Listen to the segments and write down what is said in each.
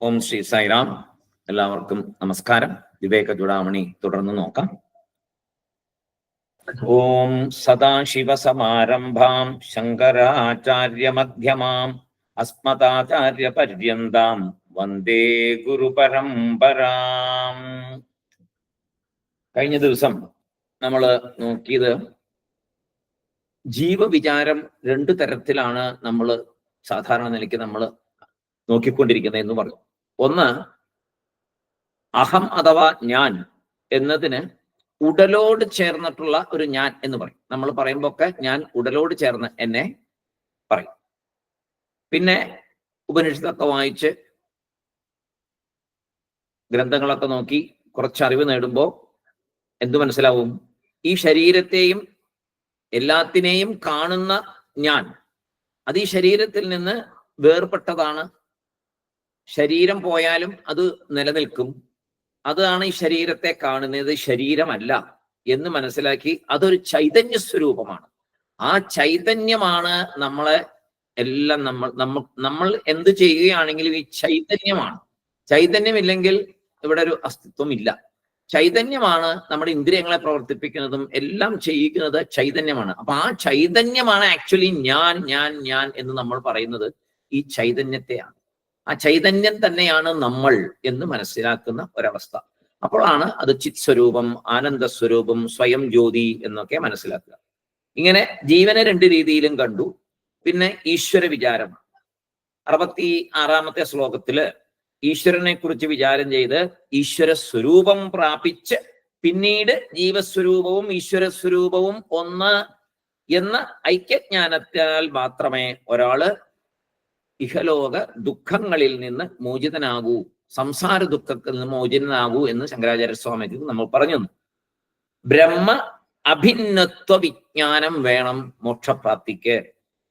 ഓം ശ്രീ സായിറാം. എല്ലാവർക്കും നമസ്കാരം. വിവേക ചൂടാമണി തുടർന്ന് നോക്കാം. ഓം സദാശിവസമാരംഭാം ശങ്കരാചാര്യമധ്യമാം അസ്മദാചാര്യപര്യന്താം വന്ദേ ഗുരുപരമ്പരാം. കഴിഞ്ഞ ദിവസം നമ്മൾ നോക്കിയത് ജീവവിചാരം രണ്ടു തരത്തിലാണ് നമ്മൾ സാധാരണ നിലയ്ക്ക് നമ്മൾ നോക്കിക്കൊണ്ടിരിക്കുന്നത് എന്ന് പറഞ്ഞു. ഒന്ന്, അഹം അഥവാ ഞാൻ എന്നതിന് ഉടലോട് ചേർന്നിട്ടുള്ള ഒരു ഞാൻ എന്ന് പറയും. നമ്മൾ പറയുമ്പോൾ ഒക്കെ ഞാൻ ഉടലോട് ചേർന്ന് എന്നെ പറയും. പിന്നെ ഉപനിഷത്തൊക്കെ വായിച്ച് ഗ്രന്ഥങ്ങളൊക്കെ നോക്കി കുറച്ചറിവ് നേടുമ്പോൾ എന്തു മനസ്സിലാവും? ഈ ശരീരത്തെയും എല്ലാത്തിനെയും കാണുന്ന ഞാൻ അത് ഈ ശരീരത്തിൽ നിന്ന് വേർപെട്ടതാണ്. ശരീരം പോയാലും അത് നിലനിൽക്കും. അതാണ് ഈ ശരീരത്തെ കാണുന്നത്, ശരീരമല്ല എന്ന് മനസ്സിലാക്കി അതൊരു ചൈതന്യ സ്വരൂപമാണ്. ആ ചൈതന്യമാണ് നമ്മളെ എല്ലാം. നമ്മൾ എന്ത് ചെയ്യുകയാണെങ്കിലും ഈ ചൈതന്യമാണ്. ചൈതന്യമില്ലെങ്കിൽ ഇവിടെ ഒരു അസ്തിത്വം ഇല്ല. ചൈതന്യമാണ് നമ്മുടെ ഇന്ദ്രിയങ്ങളെ പ്രവർത്തിപ്പിക്കുന്നതും എല്ലാം ചെയ്യിക്കുന്നത് ചൈതന്യമാണ്. അപ്പൊ ആ ചൈതന്യമാണ് ആക്ച്വലി ഞാൻ ഞാൻ ഞാൻ എന്ന് നമ്മൾ പറയുന്നത് ഈ ചൈതന്യത്തെയാണ്. ആ ചൈതന്യം തന്നെയാണ് നമ്മൾ എന്ന് മനസ്സിലാക്കുന്ന ഒരവസ്ഥ. അപ്പോഴാണ് അത് ചിത് സ്വരൂപം, ആനന്ദ സ്വരൂപം, സ്വയം ജ്യോതി എന്നൊക്കെ മനസ്സിലാക്കുക. ഇങ്ങനെ ജീവനെ രണ്ട് രീതിയിലും കണ്ടു. പിന്നെ ഈശ്വര വിചാരം 66-ാമത്തെ ശ്ലോകത്തില് ഈശ്വരനെ കുറിച്ച് വിചാരം ചെയ്ത് ഈശ്വര സ്വരൂപം പ്രാപിച്ച് പിന്നീട് ജീവസ്വരൂപവും ഈശ്വര സ്വരൂപവും ഒന്ന് എന്ന ഐക്യജ്ഞാനത്താൽ മാത്രമേ ഒരാള് ഇഹലോക ദുഃഖങ്ങളിൽ നിന്ന് മോചിതനാകൂ, സംസാര ദുഃഖത്തിൽ നിന്ന് മോചിതനാകൂ എന്ന് ശങ്കരാചാര്യസ്വാമിക്ക് നമ്മൾ പറഞ്ഞു. ബ്രഹ്മ അഭിന്നത്വ വിജ്ഞാനം വേണം മോക്ഷപ്രാപ്തിക്ക്.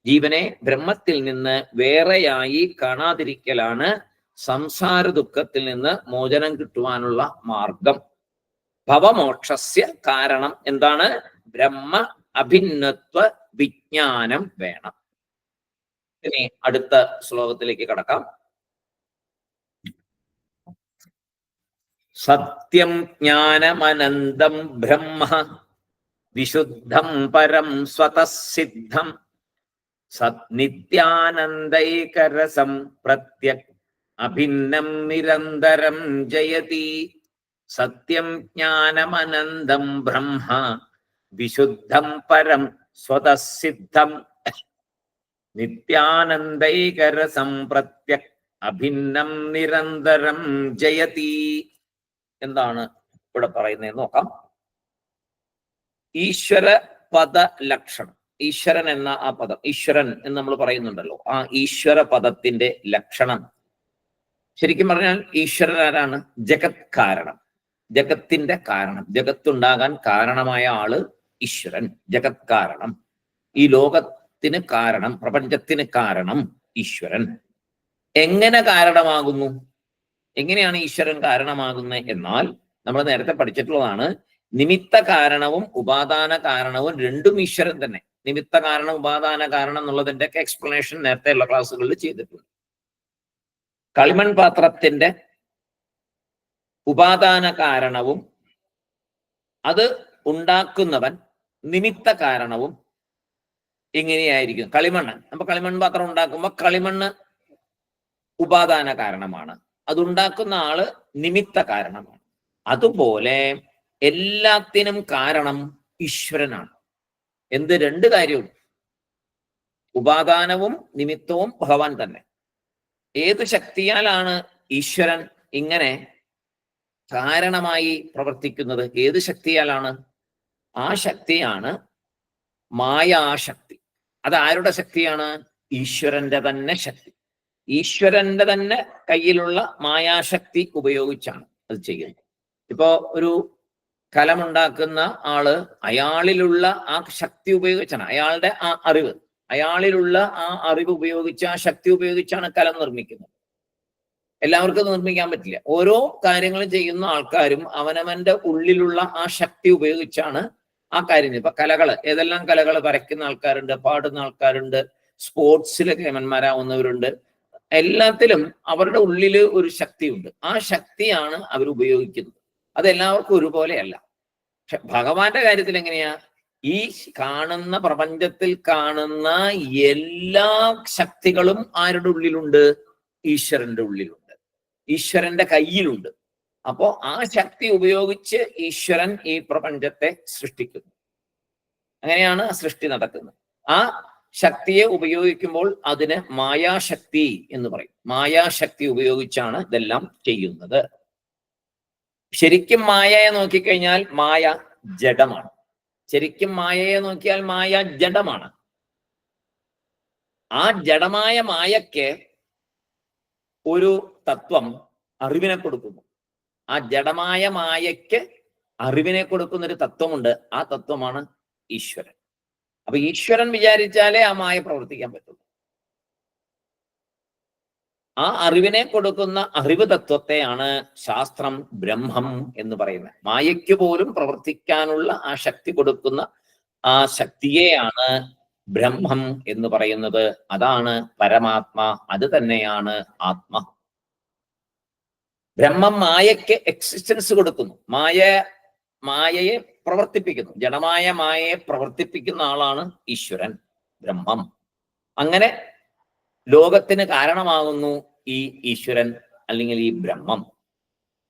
ജീവനെ ബ്രഹ്മത്തിൽ നിന്ന് വേറെയായി കാണാതിരിക്കലാണ് സംസാര ദുഃഖത്തിൽ നിന്ന് മോചനം കിട്ടുവാനുള്ള മാർഗം. ഭവമോക്ഷസ്യ കാരണം എന്താണ്? ബ്രഹ്മ അഭിന്നത്വ വിജ്ഞാനം വേണം. ഇനി അടുത്ത ശ്ലോകത്തിലേക്ക് കടക്കാം. സത്യം ജ്ഞാനമനന്തം ബ്രഹ്മ വിശുദ്ധം പരം സ്വതഃസിദ്ധം സത്നിത്യാനന്ദൈകരസം പ്രത്യക് അഭിന്നം നിരന്തരം ജയതി. സത്യം ജ്ഞാനമനന്തം ബ്രഹ്മ വിശുദ്ധം പരം സ്വതഃസിദ്ധം നിത്യാനന്ദൈകരസം പ്രത്യക് അഭിന്നം നിരന്തരം ജയതി. എന്താണ് ഇവിടെ പറയുന്നത് നോക്കാം. ഈശ്വര പദ ലക്ഷണം. ഈശ്വരൻ എന്ന ആ പദം, ഈശ്വരൻ എന്ന് നമ്മൾ പറയുന്നുണ്ടല്ലോ, ആ ഈശ്വര പദത്തിന്റെ ലക്ഷണം ശരിക്കും പറഞ്ഞാൽ ഈശ്വരൻ ആരാണ്? ജഗത് കാരണം, ജഗത്തിന്റെ കാരണം, ജഗത്തുണ്ടാകാൻ കാരണമായ ആള് ഈശ്വരൻ, ജഗത് കാരണം. ഈ ലോകത്തിന് കാരണം, പ്രപഞ്ചത്തിന് കാരണം ഈശ്വരൻ. എങ്ങനെ കാരണമാകുന്നു? എങ്ങനെയാണ് ഈശ്വരൻ കാരണമാകുന്നത് എന്നാൽ നമ്മൾ നേരത്തെ പഠിച്ചിട്ടുള്ളതാണ്. നിമിത്ത കാരണവും ഉപാദാന കാരണവും രണ്ടും ഈശ്വരൻ തന്നെ. നിമിത്ത കാരണം, ഉപാദാന കാരണം എന്നുള്ളതിന്റെ ഒക്കെ എക്സ്പ്ലനേഷൻ നേരത്തെയുള്ള ക്ലാസ്സുകളിൽ ചെയ്തിട്ടുണ്ട്. കളിമൺ പാത്രത്തിന്റെ ഉപാദാന കാരണവും അത് ഉണ്ടാക്കുന്നവൻ നിമിത്ത കാരണവും എങ്ങനെയായിരിക്കും? കളിമണ്ണ്, അപ്പൊ കളിമൺ പാത്രം ഉണ്ടാക്കുമ്പോൾ കളിമണ്ണ് ഉപാദാന കാരണമാണ്, അതുണ്ടാക്കുന്ന ആള് നിമിത്ത കാരണമാണ്. അതുപോലെ എല്ലാത്തിനും കാരണം ഈശ്വരനാണ്. എന്ത്? രണ്ട് കാര്യവും, ഉപാദാനവും നിമിത്തവും ഭഗവാൻ തന്നെ. ഏതു ശക്തിയാലാണ് ഈശ്വരൻ ഇങ്ങനെ കാരണമായി പ്രവർത്തിക്കുന്നത്? ഏത് ശക്തിയാലാണ്? ആ ശക്തിയാണ് മായാശക്തി. അത് ആരുടെ ശക്തിയാണ്? ഈശ്വരന്റെ തന്നെ ശക്തി. ഈശ്വരന്റെ തന്നെ കയ്യിലുള്ള മായാശക്തി ഉപയോഗിച്ചാണ് അത് ചെയ്യുന്നത്. ഇപ്പോ ഒരു കലമുണ്ടാക്കുന്ന ആള് അയാളിലുള്ള ആ ശക്തി ഉപയോഗിച്ചാണ്, അയാളുടെ ആ അറിവ്, അയാളിലുള്ള ആ അറിവ് ഉപയോഗിച്ച്, ആ ശക്തി ഉപയോഗിച്ചാണ് കലം നിർമ്മിക്കുന്നത്. എല്ലാവർക്കും അത് നിർമ്മിക്കാൻ പറ്റില്ല. ഓരോ കാര്യങ്ങളും ചെയ്യുന്ന ആൾക്കാരും അവനവന്റെ ഉള്ളിലുള്ള ആ ശക്തി ഉപയോഗിച്ചാണ് ആ കാര്യം. ഇപ്പൊ കലകള്, ഏതെല്ലാം കലകൾ വരയ്ക്കുന്ന ആൾക്കാരുണ്ട്, പാടുന്ന ആൾക്കാരുണ്ട്, സ്പോർട്സിലെ കേമന്മാരാവുന്നവരുണ്ട്, എല്ലാത്തിലും അവരുടെ ഉള്ളില് ഒരു ശക്തിയുണ്ട്. ആ ശക്തിയാണ് അവർ ഉപയോഗിക്കുന്നത്. അതെല്ലാവർക്കും ഒരുപോലെയല്ല. പക്ഷെ ഭഗവാന്റെ കാര്യത്തിൽ എങ്ങനെയാ? ഈ കാണുന്ന പ്രപഞ്ചത്തിൽ കാണുന്ന എല്ലാ ശക്തികളും ആരുടെ ഉള്ളിലുണ്ട്? ഈശ്വരന്റെ ഉള്ളിലുണ്ട്, ഈശ്വരന്റെ കയ്യിലുണ്ട്. അപ്പോ ആ ശക്തി ഉപയോഗിച്ച് ഈശ്വരൻ ഈ പ്രപഞ്ചത്തെ സൃഷ്ടിക്കുന്നു. അങ്ങനെയാണ് സൃഷ്ടി നടക്കുന്നത്. ആ ശക്തിയെ ഉപയോഗിക്കുമ്പോൾ അതിന് മായാശക്തി എന്ന് പറയും. മായാശക്തി ഉപയോഗിച്ചാണ് ഇതെല്ലാം ചെയ്യുന്നത്. ശരിക്കും മായയെ നോക്കിക്കഴിഞ്ഞാൽ മായ ജഡമാണ്. ശരിക്കും മായയെ നോക്കിയാൽ മായ ജഡമാണ്. ആ ജഡമായ മായയ്ക്ക് ഒരു തത്വം അറിവിനെ കൊടുക്കുന്നു. ആ ജഡമായ മായയ്ക്ക് അറിവിനെ കൊടുക്കുന്ന ഒരു തത്വമുണ്ട്. ആ തത്വമാണ് ഈശ്വരൻ. അപ്പൊ ഈശ്വരൻ വിചാരിച്ചാലേ ആ മായ പ്രവർത്തിക്കാൻ പറ്റുള്ളൂ. ആ അറിവിനെ കൊടുക്കുന്ന അറിവ് തത്വത്തെയാണ് ശാസ്ത്രം ബ്രഹ്മം എന്ന് പറയുന്നത്. മായയ്ക്ക് പോലും പ്രവർത്തിക്കാനുള്ള ആ ശക്തി കൊടുക്കുന്ന ആ ശക്തിയെയാണ് ബ്രഹ്മം എന്ന് പറയുന്നത്. അതാണ് പരമാത്മ, അത് തന്നെയാണ് ആത്മ. ബ്രഹ്മം മായയ്ക്ക് എക്സിസ്റ്റൻസ് കൊടുക്കുന്നു, മായയെ പ്രവർത്തിപ്പിക്കുന്നു. ജഡമായ മായയെ പ്രവർത്തിപ്പിക്കുന്ന ആളാണ് ഈശ്വരൻ, ബ്രഹ്മം. അങ്ങനെ ലോകത്തിന് കാരണമാകുന്നു ഈ ഈശ്വരൻ അല്ലെങ്കിൽ ഈ ബ്രഹ്മം.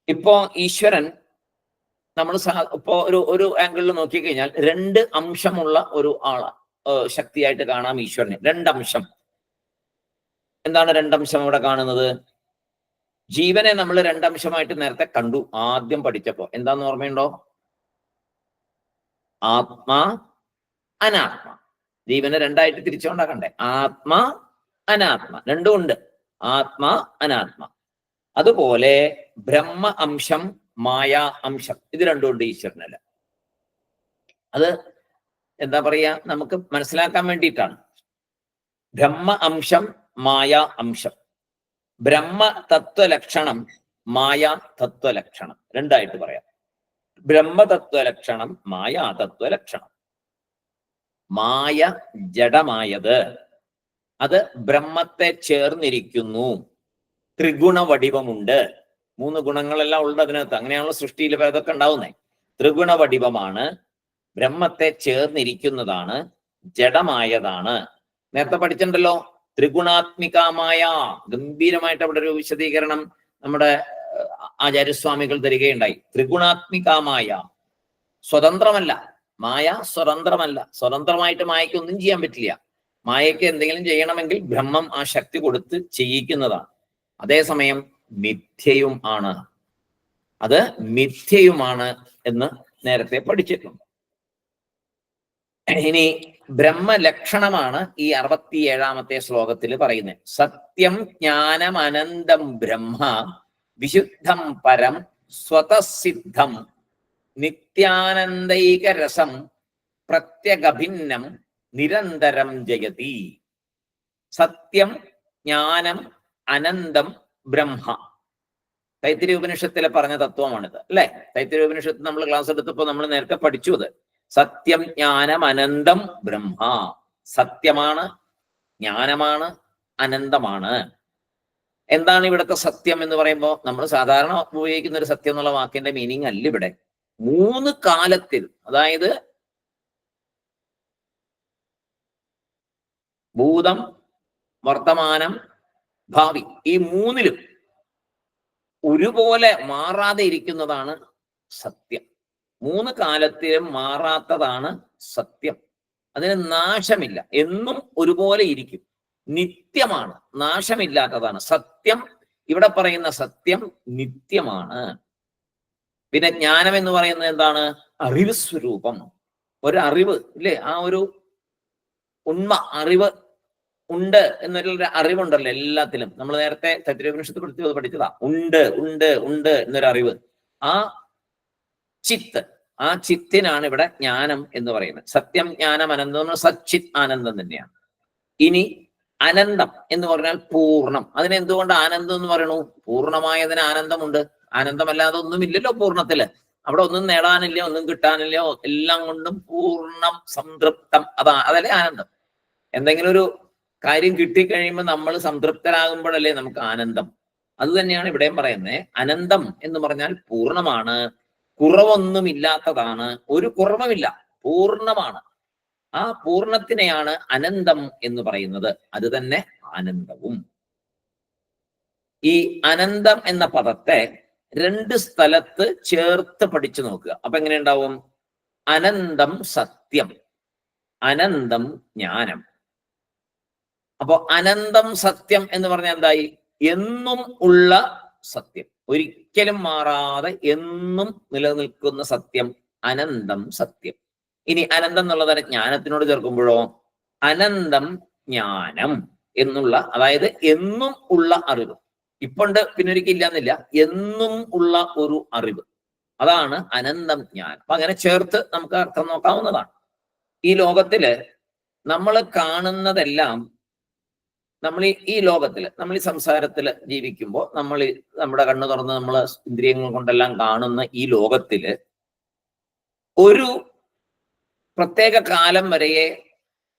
ഇപ്പോ ഈശ്വരൻ നമ്മൾ ഇപ്പോ ഒരു ആംഗിളിൽ നോക്കിക്കഴിഞ്ഞാൽ രണ്ട് അംശമുള്ള ഒരു ശക്തിയായിട്ട് കാണാം ഈശ്വരനെ. രണ്ടംശം. എന്താണ് രണ്ടംശം ഇവിടെ കാണുന്നത്? ജീവനെ നമ്മൾ രണ്ടംശമായിട്ട് നേരത്തെ കണ്ടു ആദ്യം പഠിച്ചപ്പോ. എന്താന്ന് ഓർമ്മയുണ്ടോ? ആത്മാ, അനാത്മ. ജീവനെ രണ്ടായിട്ട് തിരിച്ചുകൊണ്ടാക്കണ്ടേ? ആത്മാ, അനാത്മ, രണ്ടും ഉണ്ട്. ആത്മാ, അനാത്മ. അതുപോലെ ബ്രഹ്മ അംശം, മായ അംശം, ഇത് രണ്ടും ഉണ്ട് ഈശ്വരനല്ല. അത് എന്താ പറയാ, നമുക്ക് മനസ്സിലാക്കാൻ വേണ്ടിയിട്ടാണ്. ബ്രഹ്മ അംശം, മായ അംശം. ബ്രഹ്മ തത്വലക്ഷണം, മായ തത്വലക്ഷണം, രണ്ടായിട്ട് പറയാം. ബ്രഹ്മതത്വലക്ഷണം, മായ തത്വലക്ഷണം. മായ ജഡമായത് അത് ബ്രഹ്മത്തെ ചേർന്നിരിക്കുന്നു. ത്രിഗുണ വടിവമുണ്ട്. 3 ഗുണങ്ങളെല്ലാം ഉണ്ട് അതിനകത്ത്. അങ്ങനെയാണല്ലോ സൃഷ്ടിയിൽ ഇതൊക്കെ ഉണ്ടാവുന്നേ. ത്രിഗുണ വടിവമാണ്, ബ്രഹ്മത്തെ ചേർന്നിരിക്കുന്നതാണ്, ജഡമായതാണ്. നേരത്തെ പഠിച്ചിട്ടുണ്ടല്ലോ ത്രിഗുണാത്മികമായ. ഗംഭീരമായിട്ട് അവിടെ ഒരു വിശദീകരണം നമ്മുടെ ആചാര്യസ്വാമികൾ തരികയുണ്ടായി. ത്രിഗുണാത്മികമായ, സ്വതന്ത്രമല്ല മായ, സ്വതന്ത്രമല്ല. സ്വതന്ത്രമായിട്ട് മായയ്ക്ക് ഒന്നും ചെയ്യാൻ പറ്റില്ല. മായയ്ക്ക് എന്തെങ്കിലും ചെയ്യണമെങ്കിൽ ബ്രഹ്മം ആ ശക്തി കൊടുത്ത് ചെയ്യിക്കുന്നതാണ്. അതേസമയം മിഥ്യയും ആണ്. അത് മിഥ്യയുമാണ് എന്ന് നേരത്തെ പഠിച്ചിട്ടുണ്ട്. ഇനി ബ്രഹ്മലക്ഷണമാണ് ഈ 67-ാമത്തെ ശ്ലോകത്തിൽ പറയുന്നത്. സത്യം ജ്ഞാനം അനന്തം ബ്രഹ്മ വിശുദ്ധം പരം സ്വതസിദ്ധം നിത്യാനന്ദൈകരസം പ്രത്യഗഭിന്നം നിരന്തരം ജയതി. സത്യം ജ്ഞാനം അനന്തം ബ്രഹ്മ. തൈത്തിരീയ ഉപനിഷത്തിലെ പറഞ്ഞ തത്വമാണിത്, അല്ലെ? തൈത്തിരീയ ഉപനിഷത്ത് നമ്മൾ ക്ലാസ് എടുത്തപ്പോൾ നമ്മൾ നേരത്തെ പഠിച്ചു. അത് സത്യം ജ്ഞാനം അനന്തം ബ്രഹ്മ. സത്യമാണ്, ജ്ഞാനമാണ്, അനന്തമാണ്. എന്താണ് ഇവിടുത്തെ സത്യം എന്ന് പറയുമ്പോൾ നമ്മൾ സാധാരണ ഉപയോഗിക്കുന്ന ഒരു സത്യം എന്നുള്ള വാക്കിന്റെ മീനിങ് അല്ല ഇവിടെ. 3 കാലത്തിൽ, അതായത് ഭൂതം, വർത്തമാനം, ഭാവി, ഈ 3ലും ഒരുപോലെ മാറാതെ ഇരിക്കുന്നതാണ് സത്യം. 3 കാലത്തിലും മാറാത്തതാണ് സത്യം. അതിന് നാശമില്ല, എന്നും ഒരുപോലെ ഇരിക്കും, നിത്യമാണ്, നാശമില്ലാത്തതാണ് സത്യം. ഇവിടെ പറയുന്ന സത്യം നിത്യമാണ്. പിന്നെ ജ്ഞാനം എന്ന് പറയുന്നത് എന്താണ്? അറിവ് സ്വരൂപം, ഒരറിവ് ഇല്ലേ? ആ ഒരു ഉണ്മ, അറിവ് ഉണ്ട് എന്നൊരു അറിവുണ്ടല്ലോ എല്ലാത്തിലും. നമ്മൾ നേരത്തെ തൈത്തിരീയോപനിഷത്ത് പഠിച്ചതാ. ഉണ്ട് ഉണ്ട് ഉണ്ട് എന്നൊരറിവ്. ആ ചിത്ത്, ആ ചിത്തിനാണ് ഇവിടെ ജ്ഞാനം എന്ന് പറയുന്നത്. സത്യം ജ്ഞാനം അനന്തം, സച്ചിത് ആനന്ദം തന്നെയാണ്. ഇനി അനന്തം എന്ന് പറഞ്ഞാൽ പൂർണ്ണം. അതിനെന്തുകൊണ്ട് ആനന്ദം എന്ന് പറയണു? പൂർണ്ണമായതിന് ആനന്ദമുണ്ട്. ആനന്ദമല്ലാതെ ഒന്നുമില്ലല്ലോ പൂർണ്ണത്തില്. അവിടെ ഒന്നും നേടാനില്ല, ഒന്നും കിട്ടാനില്ല, എല്ലാം കൊണ്ടും പൂർണ്ണം, സംതൃപ്തം. അതല്ലേ ആനന്ദം. എന്തെങ്കിലും ഒരു കാര്യം കിട്ടിക്കഴിയുമ്പോൾ നമ്മൾ സംതൃപ്തരാകുമ്പോഴല്ലേ നമുക്ക് ആനന്ദം. അത് തന്നെയാണ് ഇവിടെയും പറയുന്നത്. അനന്തം എന്ന് പറഞ്ഞാൽ പൂർണ്ണമാണ്, കുറവൊന്നുമില്ലാത്തതാണ്, ഒരു കുറവുമില്ല, പൂർണ്ണമാണ്. ആ പൂർണ്ണത്തിനെയാണ് അനന്തം എന്ന് പറയുന്നത്. അത് തന്നെ ആനന്ദവും. ഈ അനന്തം എന്ന പദത്തെ രണ്ട് സ്ഥലത്ത് ചേർത്ത് പഠിച്ചു നോക്കുക. അപ്പൊ എങ്ങനെയുണ്ടാവും? അനന്തം സത്യം, അനന്തം ജ്ഞാനം. അപ്പൊ അനന്തം സത്യം എന്ന് പറഞ്ഞാൽ എന്തായി? എന്നും ഉള്ള സത്യം, ഒരിക്കലും മാറാതെ എന്നും നിലനിൽക്കുന്ന സത്യം, അനന്തം സത്യം. ഇനി അനന്തം എന്നുള്ളതിനെ ജ്ഞാനത്തിനോട് ചേർക്കുമ്പോഴോ അനന്തം ജ്ഞാനം എന്നുള്ള, അതായത് എന്നും ഉള്ള അറിവ്. ഇപ്പണ്ട് പിന്നൊരിക്കലും ഇല്ലാന്നില്ല, എന്നും ഉള്ള ഒരു അറിവ്, അതാണ് അനന്തം ജ്ഞാനം. അപ്പൊ അങ്ങനെ ചേർത്ത് നമുക്ക് അർത്ഥം നോക്കാവുന്നതാണ്. ഈ ലോകത്തില് നമ്മൾ കാണുന്നതെല്ലാം, നമ്മൾ ഈ ലോകത്തില്, നമ്മൾ ഈ സംസാരത്തില് ജീവിക്കുമ്പോൾ, നമ്മൾ നമ്മുടെ കണ്ണ് തുറന്ന് നമ്മൾ ഇന്ദ്രിയങ്ങൾ കൊണ്ടെല്ലാം കാണുന്ന ഈ ലോകത്തില് ഒരു പ്രത്യേക കാലം വരെയേ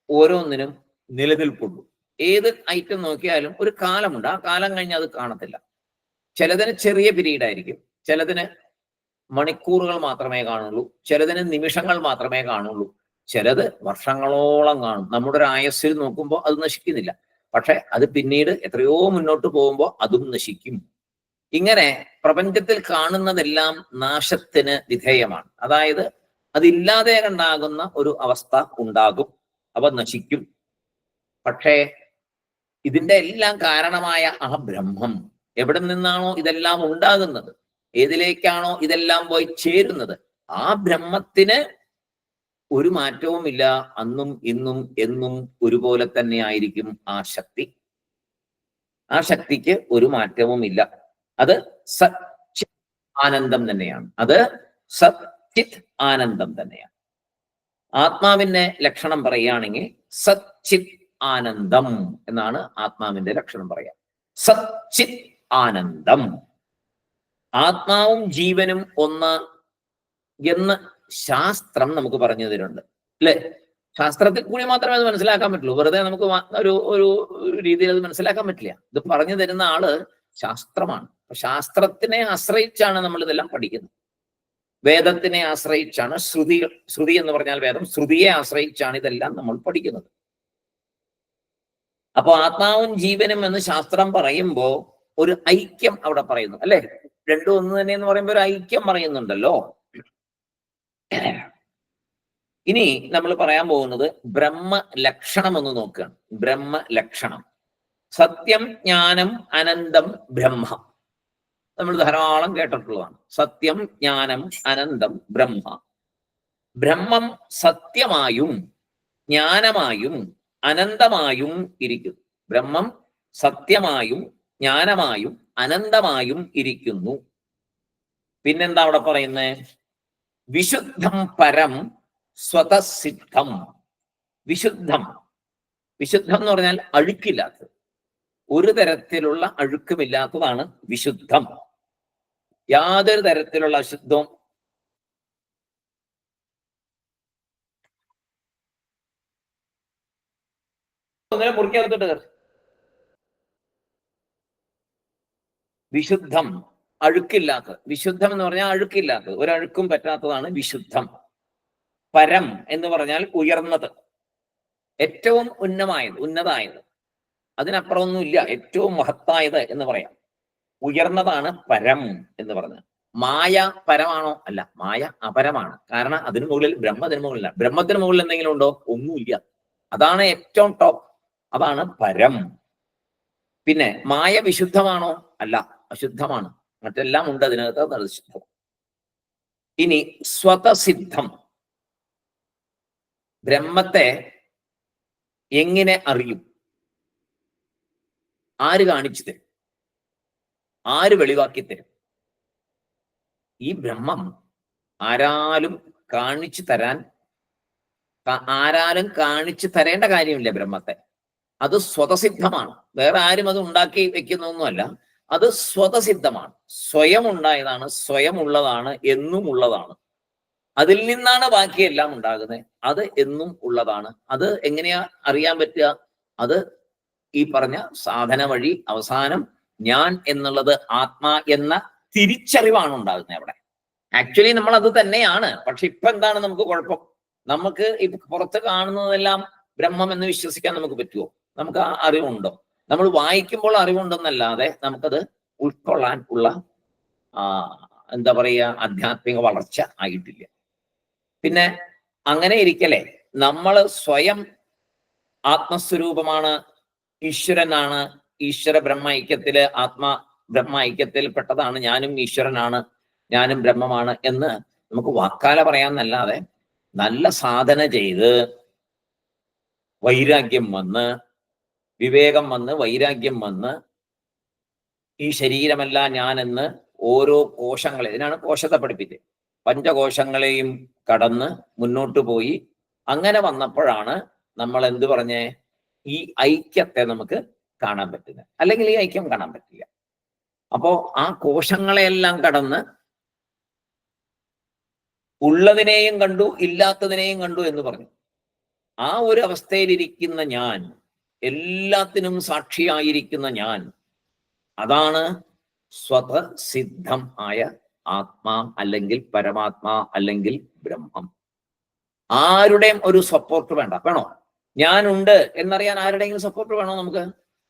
ഓരോന്നിനും നിലനിൽപ്പുള്ളൂ. ഏത് ഐറ്റം നോക്കിയാലും ഒരു കാലമുണ്ട്, ആ കാലം കഴിഞ്ഞ് അത് കാണത്തില്ല. ചിലതിന് ചെറിയ പീരീഡ് ആയിരിക്കും, ചിലതിന് മണിക്കൂറുകൾ മാത്രമേ കാണുള്ളൂ, ചിലതിന് നിമിഷങ്ങൾ മാത്രമേ കാണുള്ളൂ, ചിലത് വർഷങ്ങളോളം കാണും. നമ്മുടെ ഒരു ആയുസ്സിൽ നോക്കുമ്പോൾ അത് നശിക്കുന്നില്ല, പക്ഷെ അത് പിന്നീട് എത്രയോ മുന്നോട്ട് പോകുമ്പോൾ അതും നശിക്കും. ഇങ്ങനെ പ്രപഞ്ചത്തിൽ കാണുന്നതെല്ലാം നാശത്തിന് വിധേയമാണ്. അതായത് അതില്ലാതെ ഉണ്ടാകുന്ന ഒരു അവസ്ഥ ഉണ്ടാകും, അവ നശിക്കും. പക്ഷേ ഇതിന്റെ എല്ലാം കാരണമായ ആ ബ്രഹ്മം, എവിടെ നിന്നാണോ ഇതെല്ലാം ഉണ്ടാകുന്നത്, ഏതിലേക്കാണോ ഇതെല്ലാം പോയി ചേരുന്നത്, ആ ബ്രഹ്മത്തിന് ഒരു മാറ്റവുമില്ല. അന്നും ഇന്നും എന്നും ഒരുപോലെ തന്നെ ആയിരിക്കും ആ ശക്തി. ആ ശക്തിക്ക് ഒരു മാറ്റവുമില്ല. അത് സച്ചിത് ആനന്ദം തന്നെയാണ്. അത് സച്ചിത് ആനന്ദം തന്നെയാണ്. ആത്മാവിന്റെ ലക്ഷണം പറയുകയാണെങ്കിൽ സച്ചിത് ആനന്ദം എന്നാണ് ആത്മാവിന്റെ ലക്ഷണം പറയാം. സച്ചിത് ആനന്ദം. ആത്മാവും ജീവനും ഒന്ന് എന്ന് ശാസ്ത്രം നമുക്ക് പറഞ്ഞു തരുന്നുണ്ട്, അല്ലെ? ശാസ്ത്രത്തിൽ കൂടി മാത്രമേ അത് മനസ്സിലാക്കാൻ പറ്റുള്ളൂ. വെറുതെ നമുക്ക് ഒരു രീതിയിൽ അത് മനസ്സിലാക്കാൻ പറ്റില്ല. ഇത് പറഞ്ഞു തരുന്ന ആള് ശാസ്ത്രമാണ്. ശാസ്ത്രത്തിനെ ആശ്രയിച്ചാണ് നമ്മൾ ഇതെല്ലാം പഠിക്കുന്നത്. വേദത്തിനെ ആശ്രയിച്ചാണ്, ശ്രുതി എന്ന് പറഞ്ഞാൽ വേദം, ശ്രുതിയെ ആശ്രയിച്ചാണ് ഇതെല്ലാം നമ്മൾ പഠിക്കുന്നത്. അപ്പൊ ആത്മാവും ജീവനും എന്ന് ശാസ്ത്രം പറയുമ്പോ ഒരു ഐക്യം അവിടെ പറയുന്നു, അല്ലെ? രണ്ടും ഒന്ന് തന്നെ എന്ന് പറയുമ്പോൾ ഒരു ഐക്യം പറയുന്നുണ്ടല്ലോ. ഇനി നമ്മൾ പറയാൻ പോകുന്നത് ബ്രഹ്മലക്ഷണം ഒന്ന് നോക്കുകയാണ്. ബ്രഹ്മലക്ഷണം. സത്യം, ജ്ഞാനം, അനന്തം, ബ്രഹ്മ. നമ്മൾ ധാരാളം കേട്ടിട്ടുള്ളതാണ്. സത്യം, ജ്ഞാനം, അനന്തം, ബ്രഹ്മ. ബ്രഹ്മം സത്യമായും ജ്ഞാനമായും അനന്തമായും ഇരിക്കുന്നു. ബ്രഹ്മം സത്യമായും ജ്ഞാനമായും അനന്തമായും ഇരിക്കുന്നു. പിന്നെന്താ അവിടെ പറയുന്നത്? വിശുദ്ധം പരം സ്വതസിദ്ധം. വിശുദ്ധം, വിശുദ്ധം എന്ന് പറഞ്ഞാൽ അഴുക്കില്ലാത്തത്, ഒരു തരത്തിലുള്ള അഴുക്കുമില്ലാത്തതാണ് വിശുദ്ധം. യാതൊരു തരത്തിലുള്ള അശുദ്ധവും മുറിക്കകത്തിട്ട്. വിശുദ്ധം, അഴുക്കില്ലാത്തത്. വിശുദ്ധം എന്ന് പറഞ്ഞാൽ അഴുക്കില്ലാത്തത്, ഒരഴുക്കും പറ്റാത്തതാണ് വിശുദ്ധം. പരം എന്ന് പറഞ്ഞാൽ ഉയർന്നത്, ഏറ്റവും ഉന്നതായത്, അതിനപ്പുറമൊന്നുമില്ല, ഏറ്റവും മഹത്തായത് എന്ന് പറയാം. ഉയർന്നതാണ് പരം എന്ന് പറഞ്ഞത്. മായ പരമാണോ? അല്ല, മായ അപരമാണ്. കാരണം അതിനു മുകളിൽ ബ്രഹ്മത്തിന് മുകളിലാണ്. ബ്രഹ്മത്തിന് മുകളിൽ എന്തെങ്കിലും ഉണ്ടോ? ഒന്നുമില്ല. അതാണ് ഏറ്റവും ടോപ്പ്, അതാണ് പരം. പിന്നെ മായ വിശുദ്ധമാണോ? അല്ല, അശുദ്ധമാണ്. മറ്റെല്ലാം ഉണ്ട് അതിനകത്ത്, അത് ശുദ്ധം. ഇനി സ്വതസിദ്ധം. ബ്രഹ്മത്തെ എങ്ങനെ അറിയും? ആര് കാണിച്ചു തരും? ആര് വെളിവാക്കി തരും? ഈ ബ്രഹ്മം ആരാലും കാണിച്ചു തരേണ്ട കാര്യമില്ല ബ്രഹ്മത്തെ. അത് സ്വതസിദ്ധമാണ്. വേറെ ആരും അത് ഉണ്ടാക്കി വെക്കുന്നൊന്നുമല്ല, അത് സ്വതസിദ്ധമാണ്. സ്വയം ഉണ്ടായതാണ്, സ്വയം ഉള്ളതാണ്, എന്നും ഉള്ളതാണ്. അതിൽ നിന്നാണ് ബാക്കിയെല്ലാം ഉണ്ടാകുന്നത്. അത് എന്നും ഉള്ളതാണ്. അത് എങ്ങനെയാ അറിയാൻ പറ്റുക? അത് ഈ പറഞ്ഞ സാധന വഴി അവസാനം ഞാൻ എന്നുള്ളത് ആത്മാ എന്ന തിരിച്ചറിവാണ് ഉണ്ടാകുന്നത് അവിടെ. ആക്ച്വലി നമ്മൾ അത് തന്നെയാണ്. പക്ഷെ ഇപ്പൊ എന്താണ് നമുക്ക് കുഴപ്പം? നമുക്ക് ഇപ്പൊ പുറത്ത് കാണുന്നതെല്ലാം ബ്രഹ്മം എന്ന് വിശ്വസിക്കാൻ നമുക്ക് പറ്റുമോ? നമുക്ക് ആ അറിവുണ്ടോ? നമ്മൾ വായിക്കുമ്പോൾ അറിവുണ്ടെന്നല്ലാതെ നമുക്കത് ഉൾക്കൊള്ളാൻ ഉള്ള എന്താ പറയുക, ആധ്യാത്മിക വളർച്ച ആയിട്ടില്ല. പിന്നെ അങ്ങനെ ഇരിക്കലേ നമ്മൾ സ്വയം ആത്മസ്വരൂപമാണ്, ഈശ്വരനാണ്, ഈശ്വര ബ്രഹ്മ ഐക്യത്തില് ആത്മാ ബ്രഹ്മ ഐക്യത്തിൽ പെട്ടതാണ്, ഞാനും ഈശ്വരനാണ്, ഞാനും ബ്രഹ്മമാണ് എന്ന് നമുക്ക് വാക്കാല പറയാന്നല്ലാതെ നല്ല സാധന ചെയ്ത് വൈരാഗ്യം വന്ന്, വിവേകം വന്ന്, വൈരാഗ്യം വന്ന് ഈ ശരീരമല്ല ഞാനെന്ന് ഓരോ കോശങ്ങളെ, ഇതിനാണ് കോശത്തെ പഠിപ്പിച്ചത്, പഞ്ചകോശങ്ങളെയും കടന്ന് മുന്നോട്ട് പോയി അങ്ങനെ വന്നപ്പോഴാണ് നമ്മൾ എന്ത് പറഞ്ഞേ, ഈ ഐക്യത്തെ നമുക്ക് കാണാൻ പറ്റുന്നത്. അല്ലെങ്കിൽ ഈ ഐക്യം കാണാൻ പറ്റില്ല. അപ്പോ ആ കോശങ്ങളെയെല്ലാം കടന്ന് ഉള്ളതിനെയും കണ്ടു ഇല്ലാത്തതിനെയും കണ്ടു എന്ന് പറഞ്ഞു. ആ ഒരു അവസ്ഥയിലിരിക്കുന്ന ഞാൻ, എല്ലാത്തിനും സാക്ഷിയായിരിക്കുന്ന ഞാൻ, അതാണ് സ്വതസിദ്ധം ആയ ആത്മാ അല്ലെങ്കിൽ പരമാത്മാ അല്ലെങ്കിൽ ബ്രഹ്മം. ആരുടെയും ഒരു സപ്പോർട്ട് വേണ്ട. വേണോ? ഞാൻ ഉണ്ട് എന്നറിയാൻ ആരുടെയെങ്കിലും സപ്പോർട്ട് വേണോ നമുക്ക്?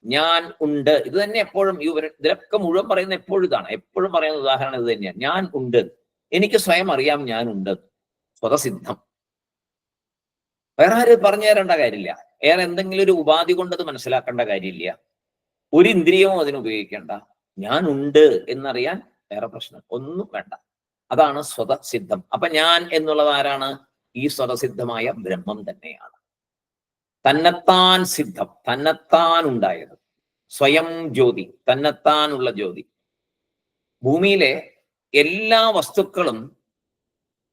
ഞാൻ ഉണ്ട്. ഇത് തന്നെ എപ്പോഴും ഇതിലൊക്കെ മുഴുവൻ പറയുന്ന എപ്പോഴും ഇതാണ്. എപ്പോഴും പറയുന്ന ഉദാഹരണം ഇത് തന്നെയാണ്. ഞാൻ ഉണ്ട്, എനിക്ക് സ്വയം അറിയാം ഞാൻ ഉണ്ട്. സ്വതസിദ്ധം. വേറെ ആരും പറഞ്ഞു തരേണ്ട കാര്യമില്ല. വേറെ എന്തെങ്കിലും ഒരു ഉപാധി കൊണ്ടത് മനസ്സിലാക്കേണ്ട കാര്യമില്ല. ഒരു ഇന്ദ്രിയവും അതിന് ഉപയോഗിക്കേണ്ട. ഞാൻ ഉണ്ട് എന്നറിയാൻ വേറെ പ്രശ്നം ഒന്നും വേണ്ട. അതാണ് സ്വതസിദ്ധം. അപ്പൊ ഞാൻ എന്നുള്ളത് ആരാണ്? ഈ സ്വതസിദ്ധമായ ബ്രഹ്മം തന്നെയാണ്. തന്നെത്താൻ സിദ്ധം, തന്നെത്താൻ ഉണ്ടായത്, സ്വയം ജ്യോതി, തന്നെത്താനുള്ള ജ്യോതി. ഭൂമിയിലെ എല്ലാ വസ്തുക്കളും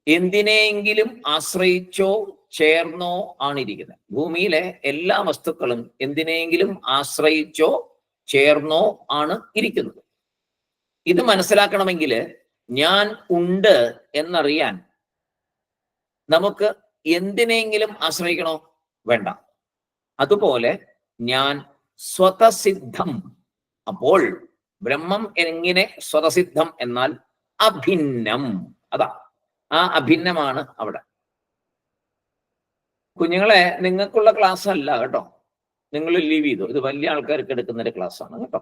എന്തിനെങ്കിലും ആശ്രയിച്ചോ ചേർന്നോ ആണിരിക്കുന്നത്. ഭൂമിയിലെ എല്ലാ വസ്തുക്കളും എന്തിനെങ്കിലും ആശ്രയിച്ചോ ചേർന്നോ ആണ് ഇരിക്കുന്നത്. ഇത് മനസ്സിലാക്കണമെങ്കിൽ ഞാൻ ഉണ്ട് എന്നറിയാൻ നമുക്ക് എന്തിനെങ്കിലും ആശ്രയിക്കണോ? വേണ്ട. അതുപോലെ ഞാൻ സ്വതസിദ്ധം. അപ്പോൾ ബ്രഹ്മം എങ്ങനെ സ്വതസിദ്ധം? എന്നാൽ അഭിന്നം. അതാ ആ അഭിന്നമാണ് അവിടെ. കുഞ്ഞുങ്ങളെ, നിങ്ങൾക്കുള്ള ക്ലാസ് അല്ല കേട്ടോ, നിങ്ങൾ ലീവ് ചെയ്തു. ഇത് വലിയ ആൾക്കാർക്ക് എടുക്കുന്ന ഒരു ക്ലാസ് ആണ് കേട്ടോ.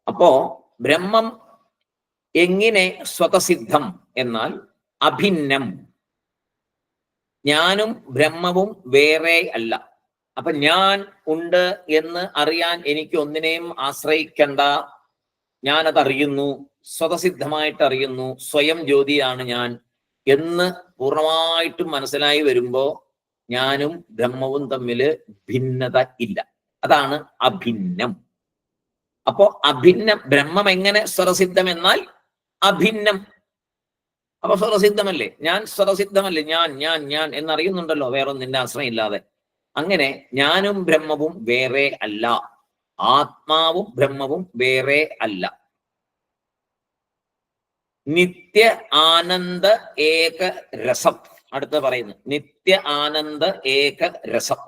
അപ്പോ ബ്രഹ്മം എങ്ങനെ സ്വതസിദ്ധം? എന്നാൽ അഭിന്നം. ഞാനും ബ്രഹ്മവും വേറെ അല്ല. അപ്പൊ ഞാൻ ഉണ്ട് എന്ന് അറിയാൻ എനിക്ക് ഒന്നിനെയും ആശ്രയിക്കണ്ട. ഞാനത് അറിയുന്നു, സ്വതസിദ്ധമായിട്ട് അറിയുന്നു, സ്വയം ജ്യോതിയാണ് ഞാൻ എന്ന് പൂർണ്ണമായിട്ടും മനസ്സിലായി വരുമ്പോ ഞാനും ബ്രഹ്മവും തമ്മില് ഭിന്നത ഇല്ല. അതാണ് അഭിന്നം. അപ്പോ അഭിന്നം. ബ്രഹ്മം എങ്ങനെ സ്വതസിദ്ധം? എന്നാൽ അഭിന്നം. അപ്പൊ സ്വതസിദ്ധമല്ലേ? ഞാൻ സ്വതസിദ്ധമല്ലേ? ഞാൻ ഞാൻ ഞാൻ എന്നറിയുന്നുണ്ടല്ലോ, വേറൊന്നിന്റെ ആശ്രയം ഇല്ലാതെ. അങ്ങനെ ഞാനും ബ്രഹ്മവും വേറെ അല്ല, ആത്മാവും ബ്രഹ്മവും വേറെ അല്ല. നിത്യ ആനന്ദ ഏക രസം. അടുത്ത് പറയുന്നു നിത്യ ആനന്ദ ഏക രസം.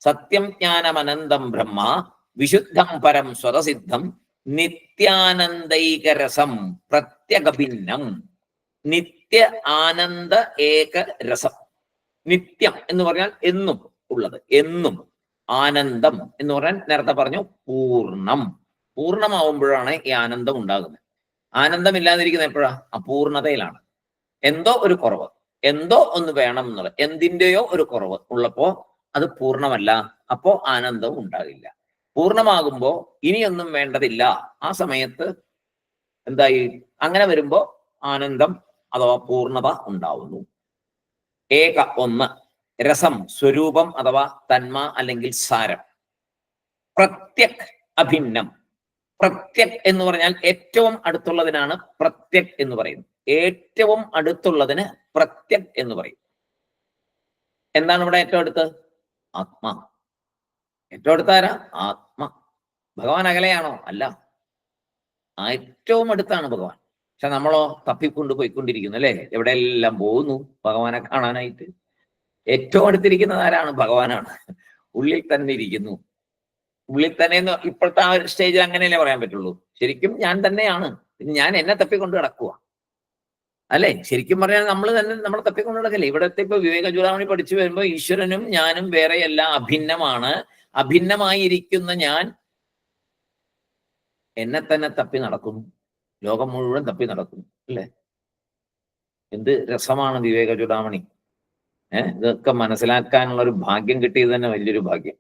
സത്യം ജ്ഞാനമനന്തം ബ്രഹ്മ വിശുദ്ധം പരം സ്വതസിദ്ധം നിത്യാനന്ദൈകരസം പ്രത്യഗഭിന്നം. നിത്യ ആനന്ദ ഏക രസം. നിത്യം എന്ന് പറഞ്ഞാൽ എന്നും ഉള്ളത്, എന്നും. ആനന്ദം എന്ന് പറഞ്ഞാൽ നേരത്തെ പറഞ്ഞു പൂർണ്ണം. പൂർണ്ണമാവുമ്പോഴാണ് ഈ ആനന്ദം ഉണ്ടാകുന്നത്. ആനന്ദമില്ലാതിരിക്കുന്ന എപ്പോഴാ? അപൂർണതയിലാണ്. എന്തോ ഒരു കുറവ്, എന്തോ ഒന്ന് വേണം എന്നുള്ളത്, എന്തിൻ്റെയോ ഒരു കുറവ് ഉള്ളപ്പോ അത് പൂർണ്ണമല്ല. അപ്പോ ആനന്ദവും ഉണ്ടാകില്ല. പൂർണ്ണമാകുമ്പോ ഇനിയൊന്നും വേണ്ടതില്ല. ആ സമയത്ത് എന്തായി? അങ്ങനെ വരുമ്പോ ആനന്ദം അഥവാ പൂർണ്ണത ഉണ്ടാവുന്നു. ഏക ഒന്ന്. രസം സ്വരൂപം അഥവാ തന്മ അല്ലെങ്കിൽ സാരം. പ്രത്യക് അഭിന്നം. പ്രത്യക് എന്ന് പറഞ്ഞാൽ ഏറ്റവും അടുത്തുള്ളതിനാണ് പ്രത്യക് എന്ന് പറയുന്നത്. ഏറ്റവും അടുത്തുള്ളതിന് പ്രത്യക് എന്ന് പറയും. എന്താണ് ഇവിടെ ഏറ്റവും അടുത്ത്? ആത്മാ. ഏറ്റവും അടുത്താരാ? ആത്മ. ഭഗവാൻ അകലെയാണോ? അല്ല, ഏറ്റവും അടുത്താണ് ഭഗവാൻ. പക്ഷെ നമ്മളോ തപ്പിക്കൊണ്ട് പോയിക്കൊണ്ടിരിക്കുന്നു അല്ലേ? എവിടെയെല്ലാം പോകുന്നു ഭഗവാനെ കാണാനായിട്ട്. ഏറ്റവും അടുത്തിരിക്കുന്നത് ആരാണ്? ഭഗവാനാണ്. ഉള്ളിൽ തന്നെ ഇരിക്കുന്നു. ഉള്ളിൽ തന്നെ ഇപ്പോഴത്തെ ആ ഒരു സ്റ്റേജിൽ അങ്ങനെയല്ലേ പറയാൻ പറ്റുള്ളൂ. ശരിക്കും ഞാൻ തന്നെയാണ്. ഞാൻ എന്നെ തപ്പിക്കൊണ്ട് കിടക്കുക അല്ലെ? ശരിക്കും പറഞ്ഞാൽ നമ്മൾ തന്നെ നമ്മളെ തപ്പിക്കൊണ്ട് കിടക്കല്ലേ. ഇവിടത്തെ ഇപ്പൊ വിവേക ചൂടാമണി പഠിച്ചു വരുമ്പോ ഈശ്വരനും ഞാനും വേറെയല്ല, അഭിന്നമാണ്. അഭിന്നമായിരിക്കുന്ന ഞാൻ എന്നെ തന്നെ തപ്പി നടക്കുന്നു. ലോകം മുഴുവൻ തപ്പി നടക്കുന്നു അല്ലെ? എന്ത് രസമാണ് വിവേക ചൂടാമണി. ഇതൊക്കെ മനസ്സിലാക്കാനുള്ള ഒരു ഭാഗ്യം കിട്ടിയത് തന്നെ വലിയൊരു ഭാഗ്യം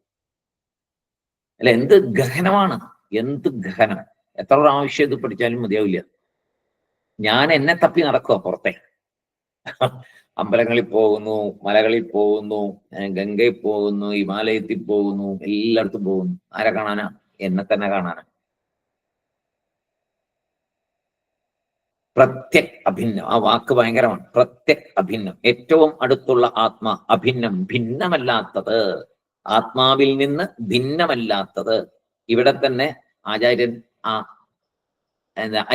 അല്ലെ? എന്ത് ഗഹനമാണ്, എന്ത് ഗഹനം. എത്ര പ്രാവശ്യം ഇത് പഠിച്ചാലും മതിയാവില്ല. ഞാൻ എന്നെ തപ്പി നടക്കുക പുറത്തെ. അമ്പലങ്ങളിൽ പോകുന്നു, മലകളിൽ പോകുന്നു, ഗംഗയിൽ പോകുന്നു, ഹിമാലയത്തിൽ പോകുന്നു, എല്ലായിടത്തും പോകുന്നു. ആരെ കാണാനാ? എന്നെ തന്നെ കാണാനാ. പ്രത്യക് അഭിന്നം, ആ വാക്ക് ഭയങ്കരമാണ്. പ്രത്യക് അഭിന്നം, ഏറ്റവും അടുത്തുള്ള ആത്മാ. അഭിന്നം, ഭിന്നമല്ലാത്തത്. ആത്മാവിൽ നിന്ന് ഭിന്നമല്ലാത്തത്. ഇവിടെ തന്നെ ആചാര്യൻ ആ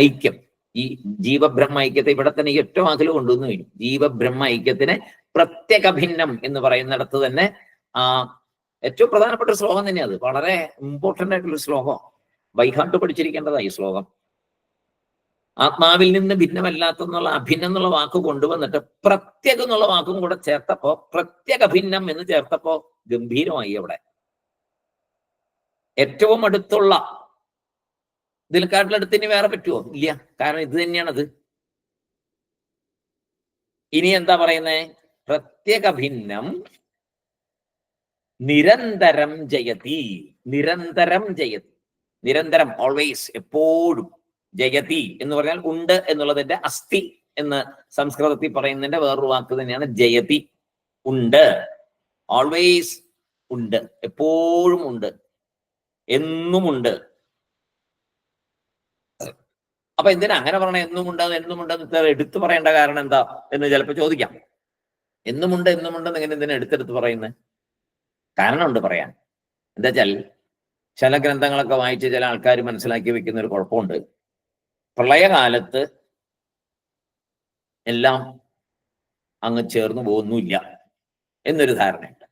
ഐക്യം, ഈ ജീവബ്രഹ്മ ഐക്യത്തെ ഇവിടെ തന്നെ ഏറ്റവും അകല് കൊണ്ടുവന്നു കഴിഞ്ഞു. ജീവബ്രഹ്മ ഐക്യത്തിനെ പ്രത്യകഭിന്നം എന്ന് പറയുന്നിടത്ത് തന്നെ ആ ഏറ്റവും പ്രധാനപ്പെട്ട ശ്ലോകം തന്നെയാണ് അത്. വളരെ ഇമ്പോർട്ടന്റ് ആയിട്ടുള്ള ശ്ലോകം. ബൈഹാർട്ട് പഠിച്ചിരിക്കേണ്ടതാ ഈ ശ്ലോകം. ആത്മാവിൽ നിന്ന് ഭിന്നമല്ലാത്തെന്നുള്ള അഭിന്നം എന്നുള്ള വാക്ക് കൊണ്ടുവന്നിട്ട് പ്രത്യക എന്നുള്ള വാക്കും കൂടെ ചേർത്തപ്പോ, പ്രത്യകഭിന്നം എന്ന് ചേർത്തപ്പോ ഗംഭീരമായി. അവിടെ ഏറ്റവും അടുത്തുള്ള, ഇതിൽക്കാട്ടിലടുത്ത് ഇനി വേറെ പറ്റുമോ? ഇല്ല. കാരണം ഇത് തന്നെയാണത്. ഇനി എന്താ പറയുന്നത്? പ്രത്യകഭിന്നം നിരന്തരം ജയതി. നിരന്തരം ജയതി, നിരന്തരം, ഓൾവേസ്, എപ്പോഴും. ജയതി എന്ന് പറഞ്ഞാൽ ഉണ്ട് എന്നുള്ളതിന്റെ അസ്ഥി എന്ന് സംസ്കൃതത്തിൽ പറയുന്നതിന്റെ വേറൊരു വാക്ക് തന്നെയാണ് ജയതി. ഉണ്ട്, ഓൾവേസ് ഉണ്ട്, എപ്പോഴും ഉണ്ട്, എന്നും ഉണ്ട്. അപ്പൊ എന്തിനാ അങ്ങനെ പറയണേ? എന്നുമുണ്ട്, എന്നുമുണ്ടെന്ന് എടുത്തു പറയേണ്ട കാരണം എന്താ എന്ന് ചിലപ്പോ ചോദിക്കാം. എന്നുമുണ്ടെന്ന് ഇങ്ങനെ എന്തിനാ എടുത്തെടുത്ത് പറയുന്നത്? കാരണമുണ്ട് പറയാൻ. എന്താ വെച്ചാൽ ചില ഗ്രന്ഥങ്ങളൊക്കെ വായിച്ച് ചില ആൾക്കാർ മനസ്സിലാക്കി വെക്കുന്ന ഒരു കുഴപ്പമുണ്ട്. പ്രളയകാലത്ത് എല്ലാം അങ്ങ് ചേർന്ന് പോകുന്നില്ല എന്നൊരു ധാരണയുണ്ട്.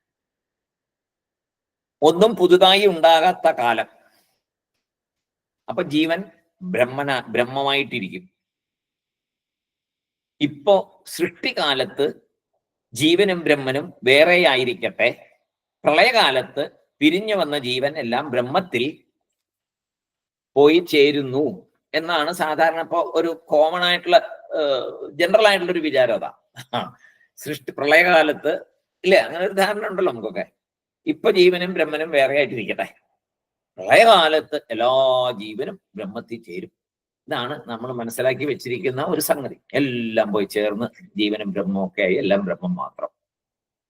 ഒന്നും പുതുതായി ഉണ്ടാകാത്ത കാലം. അപ്പൊ ജീവൻ ബ്രഹ്മമായിട്ടിരിക്കും. ഇപ്പോ സൃഷ്ടികാലത്ത് ജീവനും ബ്രഹ്മനും വേറെ ആയിരിക്കട്ടെ, പ്രളയകാലത്ത് പിരിഞ്ഞു വന്ന ജീവൻ എല്ലാം ബ്രഹ്മത്തിൽ പോയി ചേരുന്നു എന്നാണ് സാധാരണ ഇപ്പൊ ഒരു കോമൺ ആയിട്ടുള്ള ജനറൽ ആയിട്ടുള്ള ഒരു വിചാരം. അതാ പ്രളയകാലത്ത് ഇല്ലേ, അങ്ങനെ ഒരു ധാരണ ഉണ്ടല്ലോ നമുക്കൊക്കെ. ഇപ്പൊ ജീവനും ബ്രഹ്മനും വേറെ ആയിട്ടിരിക്കട്ടെ, പ്രളയകാലത്ത് എല്ലാ ജീവനും ബ്രഹ്മത്തിൽ ചേരും. ഇതാണ് നമ്മൾ മനസ്സിലാക്കി വെച്ചിരിക്കുന്ന ഒരു സംഗതി. എല്ലാം പോയി ചേർന്ന് ജീവനും ബ്രഹ്മവും ഒക്കെ ആയി എല്ലാം ബ്രഹ്മം മാത്രം.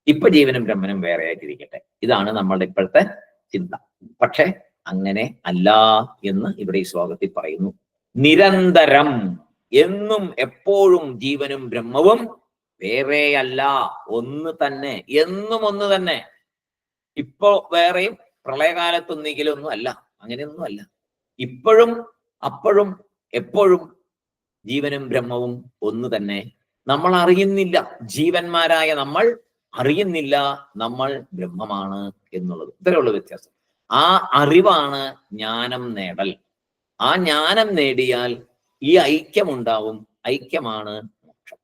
ഇപ്പൊ ജീവനും ബ്രഹ്മനും വേറെ ആയിട്ടിരിക്കട്ടെ, ഇതാണ് നമ്മളുടെ ഇപ്പോഴത്തെ ചിന്ത. പക്ഷെ അങ്ങനെ അല്ല എന്ന് ഇവിടെ ഈ ശ്ലോകത്തിൽ പറയുന്നു. നിരന്തരം, എന്നും എപ്പോഴും ജീവനും ബ്രഹ്മവും വേറെയല്ല, ഒന്ന് തന്നെ, എന്നും ഒന്ന് തന്നെ. ഇപ്പോ വേറെയും പ്രളയകാലത്തൊന്നെങ്കിലും ഒന്നും അല്ല, അങ്ങനെയൊന്നും അല്ല. ഇപ്പോഴും അപ്പോഴും എപ്പോഴും ജീവനും ബ്രഹ്മവും ഒന്ന് തന്നെ. നമ്മൾ അറിയുന്നില്ല, ജീവന്മാരായ നമ്മൾ അറിയുന്നില്ല നമ്മൾ ബ്രഹ്മമാണ് എന്നുള്ളത്. ഇത്രയുള്ള വ്യത്യാസം. ആ അറിവാണ് ജ്ഞാനം നേടൽ. ആ ജ്ഞാനം നേടിയാൽ ഈ ഐക്യമുണ്ടാവും. ഐക്യമാണ് മോക്ഷം.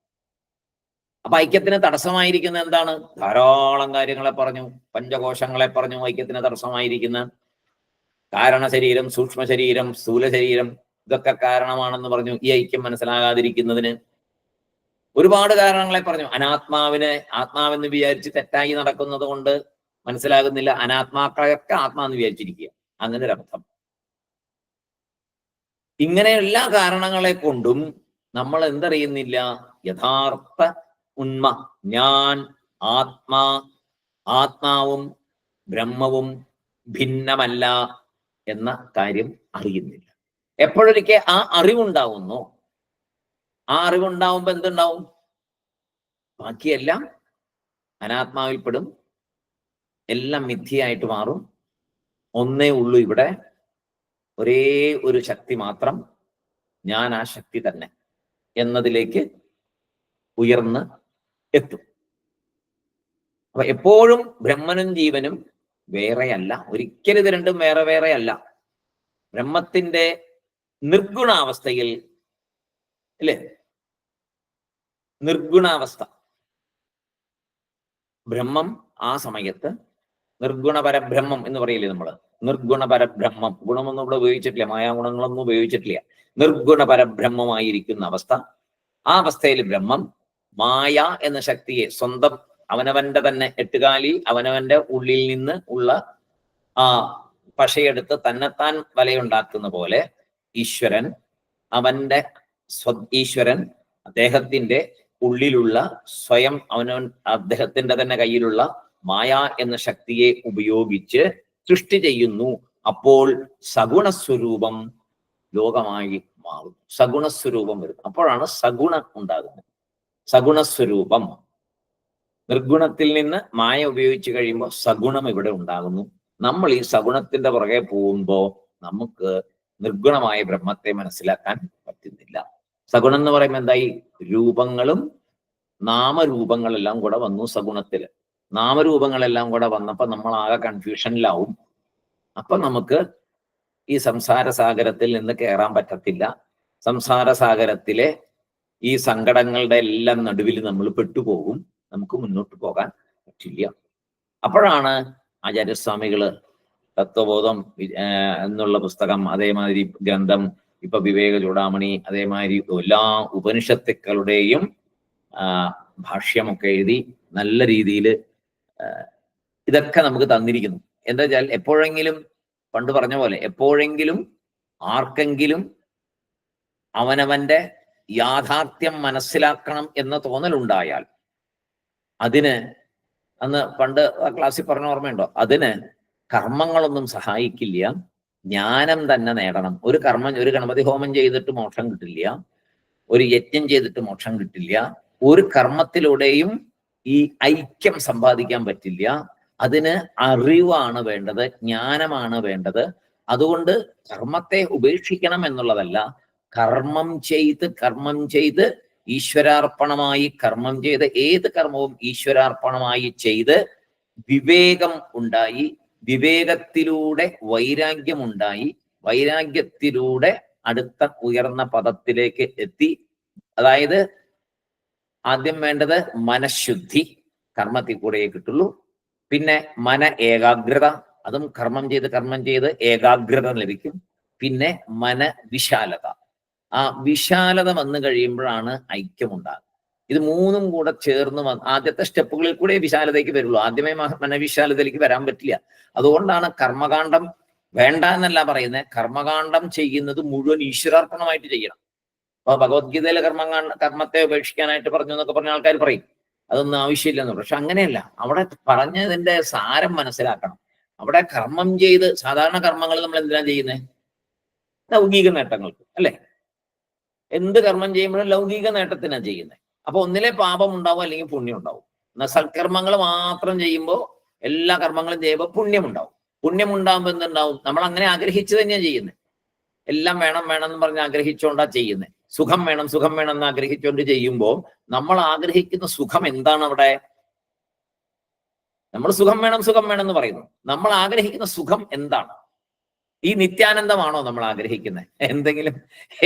അപ്പൊ ഐക്യത്തിന് തടസ്സമായിരിക്കുന്ന എന്താണ്? ധാരാളം കാര്യങ്ങളെ പറഞ്ഞു, പഞ്ചകോശങ്ങളെ പറഞ്ഞു. ഐക്യത്തിന് തടസ്സമായിരിക്കുന്ന കാരണശരീരം, സൂക്ഷ്മ ശരീരം, സ്ഥൂല ശരീരം, ഇതൊക്കെ കാരണമാണെന്ന് പറഞ്ഞു ഈ ഐക്യം മനസ്സിലാകാതിരിക്കുന്നതിന്. ഒരുപാട് കാരണങ്ങളെ പറഞ്ഞു. അനാത്മാവിനെ ആത്മാവെന്ന് വിചാരിച്ച് തെറ്റായി നടക്കുന്നത് കൊണ്ട് മനസ്സിലാകുന്നില്ല. അനാത്മാക്കളൊക്കെ ആത്മാവെന്ന് വിചാരിച്ചിരിക്കുക, അങ്ങനെ ഒരർത്ഥം. ഇങ്ങനെ എല്ലാ കാരണങ്ങളെ കൊണ്ടും നമ്മൾ എന്തറിയുന്നില്ല? യഥാർത്ഥ ഉണ്മ, ഞാൻ, ആത്മാവും ബ്രഹ്മവും ഭിന്നമല്ല എന്ന കാര്യം അറിയുന്നില്ല. എപ്പോഴൊരിക്കൽ ആ അറിവുണ്ടാവുന്നു, ആ അറിവുണ്ടാവുമ്പോ എന്തുണ്ടാവും? ബാക്കിയെല്ലാം അനാത്മാവിൽപ്പെടും, എല്ലാം മിഥ്യയായിട്ട് മാറും. ഒന്നേ ഉള്ളൂ ഇവിടെ, ഒരേ ഒരു ശക്തി മാത്രം, ഞാൻ ആ ശക്തി തന്നെ എന്നതിലേക്ക് ഉയർന്ന് എത്തും. അപ്പൊ എപ്പോഴും ബ്രഹ്മനും ജീവനും വേറെയല്ല, ഒരിക്കലും ഇത് രണ്ടും വേറെ വേറെ അല്ല. ബ്രഹ്മത്തിന്റെ നിർഗുണാവസ്ഥയിൽ, അല്ലേ, നിർഗുണാവസ്ഥ, ബ്രഹ്മം ആ സമയത്ത് നിർഗുണപരബ്രഹ്മം എന്ന് പറയില്ലേ നമ്മള്, നിർഗുണപരബ്രഹ്മം, ഗുണമൊന്നും ഇവിടെ ഉപയോഗിച്ചിട്ടില്ല, മായാഗുണങ്ങളൊന്നും ഉപയോഗിച്ചിട്ടില്ല, നിർഗുണപരബ്രഹ്മമായിരിക്കുന്ന അവസ്ഥ. ആ അവസ്ഥയിൽ ബ്രഹ്മം മായ എന്ന ശക്തിയെ, സ്വന്തം അവനവന്റെ തന്നെ എട്ടുകാലി അവനവന്റെ ഉള്ളിൽ നിന്ന് ഉള്ള ആ പശയെടുത്ത് തന്നെത്താൻ വലയുണ്ടാക്കുന്ന പോലെ ഈശ്വരൻ, അവന്റെ ഈശ്വരൻ അദ്ദേഹത്തിന്റെ ഉള്ളിലുള്ള സ്വയം അവനവൻ അദ്ദേഹത്തിന്റെ തന്നെ കയ്യിലുള്ള മായ എന്ന ശക്തിയെ ഉപയോഗിച്ച് സൃഷ്ടി ചെയ്യുന്നു. അപ്പോൾ സഗുണസ്വരൂപം ലോകമായി മാറും, സഗുണസ്വരൂപം വരും. അപ്പോഴാണ് സഗുണം ഉണ്ടാകുന്നത്. സഗുണസ്വരൂപം, നിർഗുണത്തിൽ നിന്ന് മായ ഉപയോഗിച്ച് കഴിയുമ്പോൾ സഗുണം ഇവിടെ ഉണ്ടാകുന്നു. നമ്മൾ ഈ സഗുണത്തിന്റെ പുറകെ പോകുമ്പോൾ നമുക്ക് നിർഗുണമായ ബ്രഹ്മത്തെ മനസ്സിലാക്കാൻ പറ്റുന്നില്ല. സഗുണം എന്ന് പറയുമ്പോൾ എന്തായി? രൂപങ്ങളും നാമരൂപങ്ങളെല്ലാം കൂടെ വന്നു സഗുണത്തില്. നാമരൂപങ്ങളെല്ലാം കൂടെ വന്നപ്പോ നമ്മൾ ആകെ കൺഫ്യൂഷനിലാവും. അപ്പൊ നമുക്ക് ഈ സംസാര സാഗരത്തിൽ നിന്ന് കയറാൻ പറ്റത്തില്ല. സംസാര സാഗരത്തിലെ ഈ സങ്കടങ്ങളുടെ എല്ലാം നടുവിൽ നമ്മൾ പെട്ടുപോകും, നമുക്ക് മുന്നോട്ട് പോകാൻ പറ്റില്ല. അപ്പോഴാണ് ആചാര്യസ്വാമികള് തത്വബോധം എന്നുള്ള പുസ്തകം, അതേമാതിരി ഗ്രന്ഥം, ഇപ്പൊ വിവേക ചൂടാമണി, അതേമാതിരി എല്ലാ ഉപനിഷത്തുക്കളുടെയും ഭാഷ്യമൊക്കെ എഴുതി നല്ല രീതിയിൽ ഇതൊക്കെ നമുക്ക് തന്നിരിക്കുന്നു. എന്താ വെച്ചാൽ എപ്പോഴെങ്കിലും, പണ്ട് പറഞ്ഞ പോലെ, എപ്പോഴെങ്കിലും ആർക്കെങ്കിലും അവനവന്റെ യാഥാർത്ഥ്യം മനസ്സിലാക്കണം എന്ന തോന്നലുണ്ടായാൽ അതിന്, അന്ന് പണ്ട് ക്ലാസ്സിൽ പറഞ്ഞ ഓർമ്മയുണ്ടോ, അതിന് കർമ്മങ്ങളൊന്നും സഹായിക്കില്ല, ജ്ഞാനം തന്നെ നേടണം. ഒരു ഗണപതി ഹോമം ചെയ്തിട്ട് മോക്ഷം കിട്ടില്ല, ഒരു യജ്ഞം ചെയ്തിട്ട് മോക്ഷം കിട്ടില്ല, ഒരു കർമ്മത്തിലൂടെയും ഈ ഐക്യം സമ്പാദിക്കാൻ പറ്റില്ല. അതിന് അറിവാണ് വേണ്ടത്, ജ്ഞാനമാണ് വേണ്ടത്. അതുകൊണ്ട് കർമ്മത്തെ ഉപേക്ഷിക്കണം എന്നുള്ളതല്ല, കർമ്മം ചെയ്ത് ഈശ്വരാർപ്പണമായി കർമ്മം ചെയ്ത്, ഏത് കർമ്മവും ഈശ്വരാർപ്പണമായി ചെയ്ത് വിവേകം ഉണ്ടായി, വിവേകത്തിലൂടെ വൈരാഗ്യം ഉണ്ടായി, വൈരാഗ്യത്തിലൂടെ അടുത്ത ഉയർന്ന പദത്തിലേക്ക് എത്തി. അതായത് ആദ്യം വേണ്ടത് മനഃശുദ്ധി, കർമ്മത്തിൽ കൂടെ കിട്ടുള്ളൂ. പിന്നെ ഏകാഗ്രത, അതും കർമ്മം ചെയ്ത് ഏകാഗ്രത ലഭിക്കും. പിന്നെ വിശാലത, ആ വിശാലത വന്നു കഴിയുമ്പോഴാണ് ഐക്യമുണ്ടാകുക. ഇത് മൂന്നും കൂടെ ചേർന്ന് ആദ്യത്തെ സ്റ്റെപ്പുകളിൽ കൂടെ വിശാലതയ്ക്ക് വരുള്ളൂ. ആദ്യമേ മനവിശാലതയിലേക്ക് വരാൻ പറ്റില്ല. അതുകൊണ്ടാണ് കർമ്മകാണ്ഡം വേണ്ട എന്നല്ല പറയുന്നത്, കർമ്മകാണ്ഡം ചെയ്യുന്നത് മുഴുവൻ ഈശ്വരാർപ്പണമായിട്ട് ചെയ്യണം. അപ്പൊ ഭഗവത്ഗീതയിലെ കർമ്മത്തെ ഉപേക്ഷിക്കാനായിട്ട് പറഞ്ഞു എന്നൊക്കെ പറഞ്ഞ ആൾക്കാർ പറയും അതൊന്നും ആവശ്യമില്ലെന്ന്. പക്ഷെ അങ്ങനെയല്ല, അവിടെ പറഞ്ഞതിന്റെ സാരം മനസ്സിലാക്കണം. അവിടെ കർമ്മം ചെയ്ത്, സാധാരണ കർമ്മങ്ങൾ നമ്മൾ എന്തിനാ ചെയ്യുന്നത്? ലൗകിക നേട്ടങ്ങൾക്ക് അല്ലെ? എന്ത് കർമ്മം ചെയ്യുമ്പോഴും ലൗകിക നേട്ടത്തിനാണ് ചെയ്യുന്നത്. അപ്പൊ ഒന്നിലെ പാപം ഉണ്ടാവും, അല്ലെങ്കിൽ പുണ്യം ഉണ്ടാവും. എന്നാൽ സൽക്കർമ്മങ്ങൾ മാത്രം ചെയ്യുമ്പോൾ, എല്ലാ കർമ്മങ്ങളും ചെയ്യുമ്പോൾ പുണ്യം ഉണ്ടാവും. പുണ്യം ഉണ്ടാകുമ്പോൾ എന്തുണ്ടാവും? നമ്മൾ അങ്ങനെ ആഗ്രഹിച്ചു തന്നെയാണ് ചെയ്യുന്നത്. എല്ലാം വേണം എന്ന് പറഞ്ഞ് ആഗ്രഹിച്ചുകൊണ്ടാ ചെയ്യുന്നത്. സുഖം വേണം എന്ന് ആഗ്രഹിച്ചുകൊണ്ട് ചെയ്യുമ്പോൾ നമ്മൾ ആഗ്രഹിക്കുന്ന സുഖം എന്താണ്? അവിടെ നമ്മൾ സുഖം വേണം എന്ന് പറയുന്നു. നമ്മൾ ആഗ്രഹിക്കുന്ന സുഖം എന്താണ്? ഈ നിത്യാനന്ദമാണോ നമ്മൾ ആഗ്രഹിക്കുന്നത്?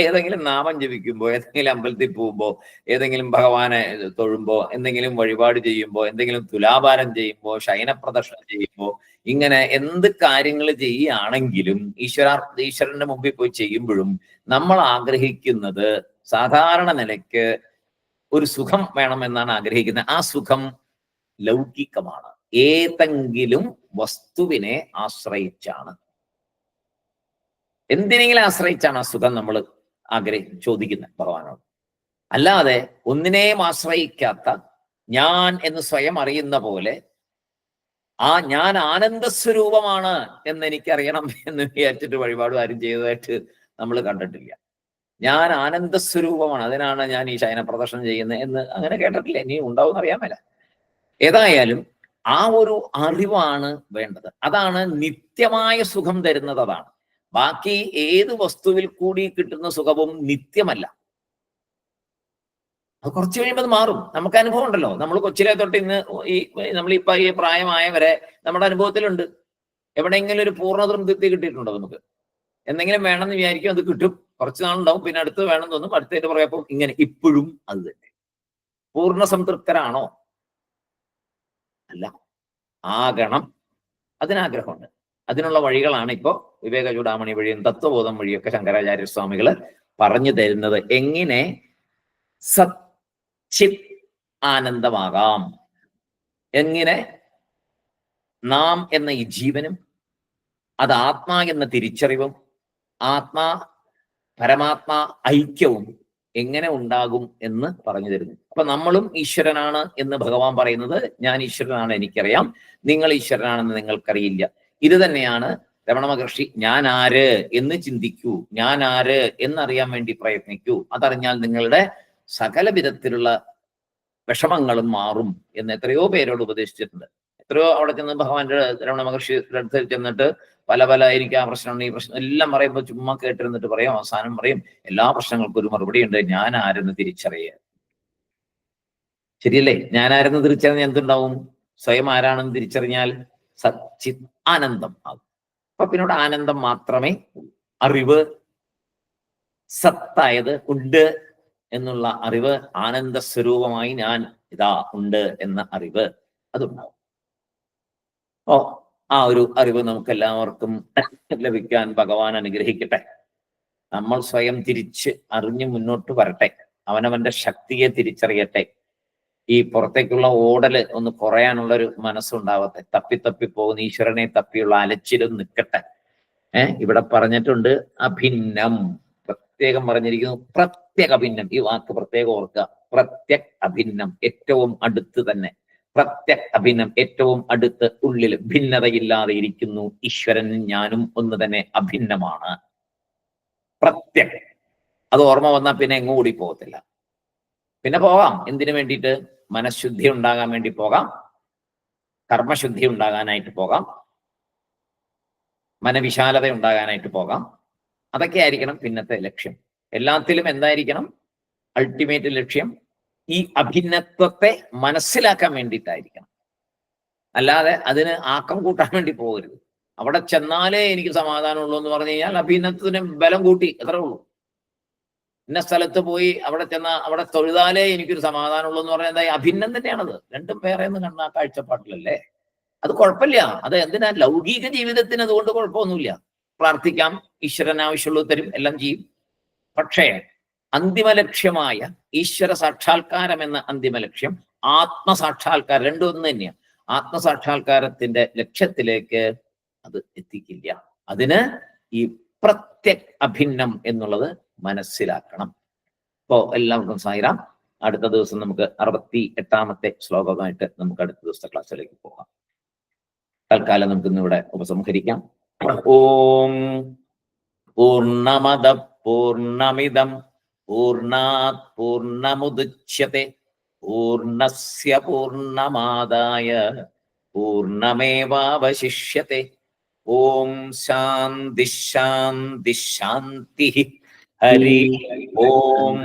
ഏതെങ്കിലും നാമം ജപിക്കുമ്പോ, ഏതെങ്കിലും അമ്പലത്തിൽ പോകുമ്പോ, ഏതെങ്കിലും ഭഗവാനെ തൊഴുമ്പോ, എന്തെങ്കിലും വഴിപാട് ചെയ്യുമ്പോ, എന്തെങ്കിലും തുലാഭാരം ചെയ്യുമ്പോ, ശയനപ്രദർശനം ചെയ്യുമ്പോ, ഇങ്ങനെ എന്ത് കാര്യങ്ങൾ ചെയ്യുകയാണെങ്കിലും ഈശ്വരന്റെ മുമ്പിൽ പോയി ചെയ്യുമ്പോഴും നമ്മൾ ആഗ്രഹിക്കുന്നത് സാധാരണ നിലയ്ക്ക് ഒരു സുഖം വേണമെന്നാണ് ആഗ്രഹിക്കുന്നത്. ആ സുഖം ലൗകികമാണ്, ഏതെങ്കിലും വസ്തുവിനെ ആശ്രയിച്ചാണ്, എന്തിനെങ്കിലും ആശ്രയിച്ചാണ് ആ സുഖം നമ്മൾ ചോദിക്കുന്നത് ഭഗവാനോട്. അല്ലാതെ ഒന്നിനെയും ആശ്രയിക്കാത്ത ഞാൻ എന്ന് സ്വയം അറിയുന്ന പോലെ, ആ ഞാൻ ആനന്ദസ്വരൂപമാണ് എന്ന് എനിക്കറിയണം എന്ന് വിചാരിച്ചിട്ട് വഴിപാട് ആരും ചെയ്തതായിട്ട് നമ്മൾ കണ്ടിട്ടില്ല. ഞാൻ ആനന്ദസ്വരൂപമാണ്, അതിനാണ് ഞാൻ ഈ ശയന പ്രദർശനം ചെയ്യുന്നത് എന്ന് അങ്ങനെ കേട്ടിട്ടില്ല. ഇനി ഉണ്ടാവും അറിയാൻ മേല. ഏതായാലും ആ ഒരു അറിവാണ് വേണ്ടത്. അതാണ് നിത്യമായ സുഖം തരുന്നത്. അതാണ്. ബാക്കി ഏത് വസ്തുവിൽ കൂടി കിട്ടുന്ന സുഖവും നിത്യമല്ല. അത് കുറച്ച് കഴിയുമ്പോൾ അത് മാറും. നമുക്ക് അനുഭവം ഉണ്ടല്ലോ. നമ്മൾ കൊച്ചിലെ തൊട്ട് ഇന്ന് നമ്മളിപ്പോ ഈ പ്രായമായവരെ നമ്മുടെ അനുഭവത്തിലുണ്ട്. എവിടെയെങ്കിലും ഒരു പൂർണ്ണ തൃപ്തി കിട്ടിയിട്ടുണ്ടോ നമുക്ക്? എന്തെങ്കിലും വേണമെന്ന് വിചാരിക്കും, അത് കിട്ടും. കുറച്ച് നാളുണ്ടാവും, പിന്നെ അടുത്ത് വേണം തോന്നും, അടുത്തേറ്റ് പറയപ്പോൾ ഇങ്ങനെ. ഇപ്പോഴും അത് തന്നെ. പൂർണ്ണ സംതൃപ്തരാണോ? അല്ല, ആകണം. അതിനാഗ്രഹമുണ്ട്. അതിനുള്ള വഴികളാണ് ഇപ്പോ വിവേക ചൂടാമണി വഴിയും തത്വബോധം വഴിയൊക്കെ ശങ്കരാചാര്യ സ്വാമികള് പറഞ്ഞു തരുന്നത്. എങ്ങനെ സച്ചിത് ആനന്ദമാകാം, എങ്ങനെ നാം എന്ന ഈ ജീവനും അത് ആത്മാ എന്ന തിരിച്ചറിവും ആത്മാ പരമാത്മാ ഐക്യവും എങ്ങനെ ഉണ്ടാകും എന്ന് പറഞ്ഞു തരുന്നു. അപ്പൊ നമ്മളും ഈശ്വരനാണ് എന്ന് ഭഗവാൻ പറയുന്നത്, ഞാൻ ഈശ്വരനാണ് എനിക്കറിയാം, നിങ്ങൾ ഈശ്വരനാണെന്ന് നിങ്ങൾക്കറിയില്ല. ഇത് തന്നെയാണ് രമണ മഹർഷി ഞാൻ ആര് എന്ന് ചിന്തിക്കൂ, ഞാൻ ആര് എന്നറിയാൻ വേണ്ടി പ്രയത്നിക്കൂ, അതറിഞ്ഞാൽ നിങ്ങളുടെ സകല വിധത്തിലുള്ള വിഷമങ്ങളും മാറും എന്ന് എത്രയോ പേരോട് ഉപദേശിച്ചിട്ടുണ്ട്. എത്രയോ അവിടെ ചെന്ന് ഭഗവാന്റെ രമണ മഹർഷിയുടെ അടുത്ത് ചെന്നിട്ട് പല എനിക്ക് ആ പ്രശ്നമുണ്ട്, ഈ പ്രശ്നം എല്ലാം പറയുമ്പോൾ ചുമ്മാ കേട്ടിരുന്നിട്ട് പറയും, അവസാനം പറയും എല്ലാ പ്രശ്നങ്ങൾക്കും ഒരു മറുപടി ഉണ്ട്, ഞാൻ ആരെന്ന് തിരിച്ചറിയുക. ശരിയല്ലേ? ഞാൻ ആരെന്ന് തിരിച്ചറിഞ്ഞാൽ എന്തുണ്ടാവും? സ്വയം ആരാണെന്ന് തിരിച്ചറിഞ്ഞാൽ സച്ചിത് ആനന്ദം ആകും. അപ്പൊ പിന്നീട് ആനന്ദം മാത്രമേ അറിവ്, സത്തായത് ഉണ്ട് എന്നുള്ള അറിവ്, ആനന്ദ സ്വരൂപമായി ഞാൻ ഇതാ ഉണ്ട് എന്ന അറിവ് അതുണ്ടാവും. ഓ, ആ ഒരു അറിവ് നമുക്ക് എല്ലാവർക്കും ലഭിക്കാൻ ഭഗവാൻ അനുഗ്രഹിക്കട്ടെ. നമ്മൾ സ്വയം തിരിച്ച് അറിഞ്ഞ് മുന്നോട്ട് വരട്ടെ. അവനവന്റെ ശക്തിയെ തിരിച്ചറിയട്ടെ. ഈ പുറത്തേക്കുള്ള ഓടല് ഒന്ന് കുറയാനുള്ളൊരു മനസ്സുണ്ടാവട്ടെ. തപ്പി പോകുന്ന ഈശ്വരനെ തപ്പിയുള്ള അലച്ചിലും നിൽക്കട്ടെ. ഇവിടെ പറഞ്ഞിട്ടുണ്ട് അഭിന്നം, പ്രത്യേകം പറഞ്ഞിരിക്കുന്നു പ്രത്യക് അഭിന്നം. ഈ വാക്ക് പ്രത്യേകം ഓർക്കുക. പ്രത്യക് അഭിന്നം, ഏറ്റവും അടുത്ത് തന്നെ. പ്രത്യക് അഭിന്നം, ഏറ്റവും അടുത്ത്, ഉള്ളിൽ ഭിന്നതയില്ലാതെ ഇരിക്കുന്നു. ഈശ്വരനും ഞാനും ഒന്ന് തന്നെ, അഭിന്നമാണ്. പ്രത്യക്, അത് ഓർമ്മ വന്നാൽ പിന്നെ എങ്ങും കൂടി പോകത്തില്ല. പിന്നെ പോകാം, എന്തിനു വേണ്ടിയിട്ട്? മനഃശുദ്ധി ഉണ്ടാകാൻ വേണ്ടി പോകാം, കർമ്മശുദ്ധി ഉണ്ടാകാനായിട്ട് പോകാം, മനവിശാലത ഉണ്ടാകാനായിട്ട് പോകാം. അതൊക്കെ ആയിരിക്കണം പിന്നത്തെ ലക്ഷ്യം. എല്ലാത്തിലും എന്തായിരിക്കണം അൾട്ടിമേറ്റ് ലക്ഷ്യം? ഈ അഭിന്നത്വത്തെ മനസ്സിലാക്കാൻ വേണ്ടിയിട്ടായിരിക്കണം. അല്ലാതെ അതിന് ആക്കം കൂട്ടാൻ വേണ്ടി പോകരുത്. അവിടെ ചെന്നാലേ എനിക്ക് സമാധാനമുള്ളൂ എന്ന് പറഞ്ഞു കഴിഞ്ഞാൽ അഭിന്നത്വത്തിന് ബലം കൂട്ടി, എത്രേ ഉള്ളൂ. ഇന്ന സ്ഥലത്ത് പോയി അവിടെ ചെന്ന അവിടെ തൊഴുതാലേ എനിക്കൊരു സമാധാനമുള്ളൂ എന്ന് പറഞ്ഞാൽ എന്താ? അഭിന്നം തന്നെയാണത്. രണ്ടും വേറെ എന്ന് കണ്ട ആ കാഴ്ചപ്പാട്ടിലല്ലേ? അത് കുഴപ്പമില്ല. അത് എന്തിനാ? ലൗകിക ജീവിതത്തിന് അതുകൊണ്ട് കുഴപ്പമൊന്നുമില്ല. പ്രാർത്ഥിക്കാം, ഈശ്വരൻ ആവശ്യമുള്ളത് തരും, എല്ലാം ചെയ്യും. പക്ഷേ അന്തിമ ലക്ഷ്യമായ ഈശ്വര സാക്ഷാത്കാരം എന്ന അന്തിമ ലക്ഷ്യം, ആത്മസാക്ഷാത്കാരം, രണ്ടും ഒന്ന് തന്നെയാണ്. ആത്മസാക്ഷാത്കാരത്തിന്റെ ലക്ഷ്യത്തിലേക്ക് അത് എത്തിക്കില്ല. അതിന് ഈ പ്രത്യക് അഭിന്നം എന്നുള്ളത് മനസ്സിലാക്കണം. അപ്പോ എല്ലാവർക്കും സായിറാം. അടുത്ത ദിവസം നമുക്ക് 68ാമത്തെ ശ്ലോകമായിട്ട് നമുക്ക് അടുത്ത ദിവസത്തെ ക്ലാസ്സിലേക്ക് പോകാം. തൽക്കാലം നമുക്ക് ഇന്നിവിടെ ഉപസംഹരിക്കാം. ഓം പൂർണ്ണമദ പൂർണ്ണമിദം പൂർണ്ണാത് പൂർണ്ണമുദച്യത്തെ പൂർണ്ണസ്യ പൂർണ്ണമാദായ പൂർണ്ണമേവാവശിഷ്യത്തെ. ഓം ശാന്തി ശാന്തി ശാന്തി. ഹരി ഓം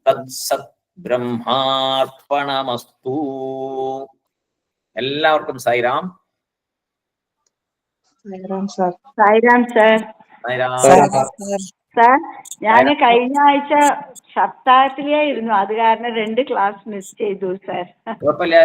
തത്സത്. ബ്രഹ്മാർപ്പണമസ്തു. എല്ലാവർക്കും സായിറാം. സായിറാം സർ. സാർ, ഞാൻ കഴിഞ്ഞ ആഴ്ച സപ്താഹത്തിലേ ഇരുന്നു, അത് കാരണം 2 ക്ലാസ് മിസ് ചെയ്തു സാർ. കുഴപ്പമില്ല.